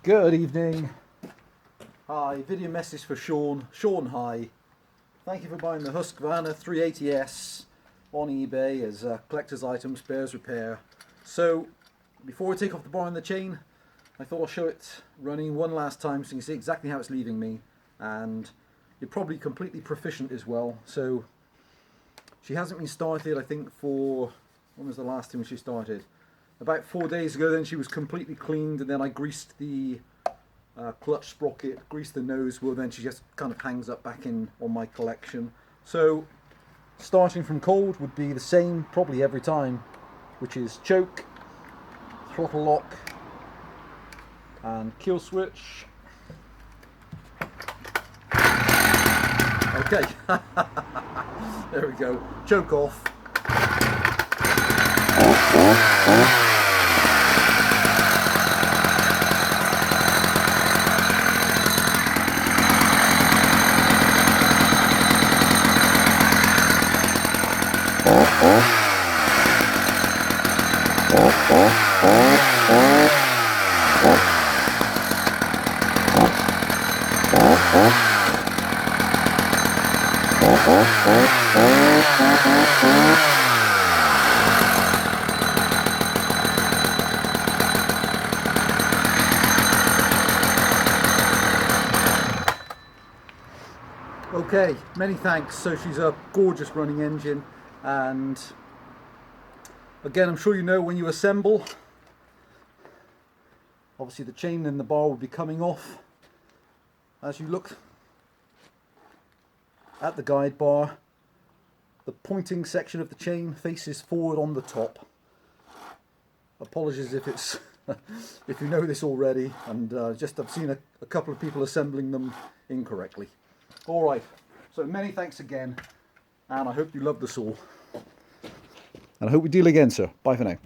Good evening. Hi, video message for Sean. Sean, hi. Thank you for buying the Husqvarna 380S on eBay as a collector's item, spares repair. So, before we take off the bar and the chain, I thought I'll show it running one last time so you can see exactly how it's leaving me. And you're probably completely proficient as well. So, she hasn't been started, I think, for... when was the last time she started? About 4 days ago. Then she was completely cleaned, and then I greased the clutch sprocket, greased the nose wheel, then she just kind of hangs up back in on my collection. So starting from cold would be the same probably every time, which is choke, throttle lock and kill switch. Okay, there we go, choke off. Okay, many thanks. So she's a gorgeous running engine, and again, I'm sure you know when you assemble, obviously the chain and the bar will be coming off. As you look at the guide bar, the pointing section of the chain faces forward on the top. Apologies if it's if you know this already, and just I've seen a couple of people assembling them incorrectly. Alright, so many thanks again, and I hope you love the saw. And I hope we deal again, sir. Bye for now.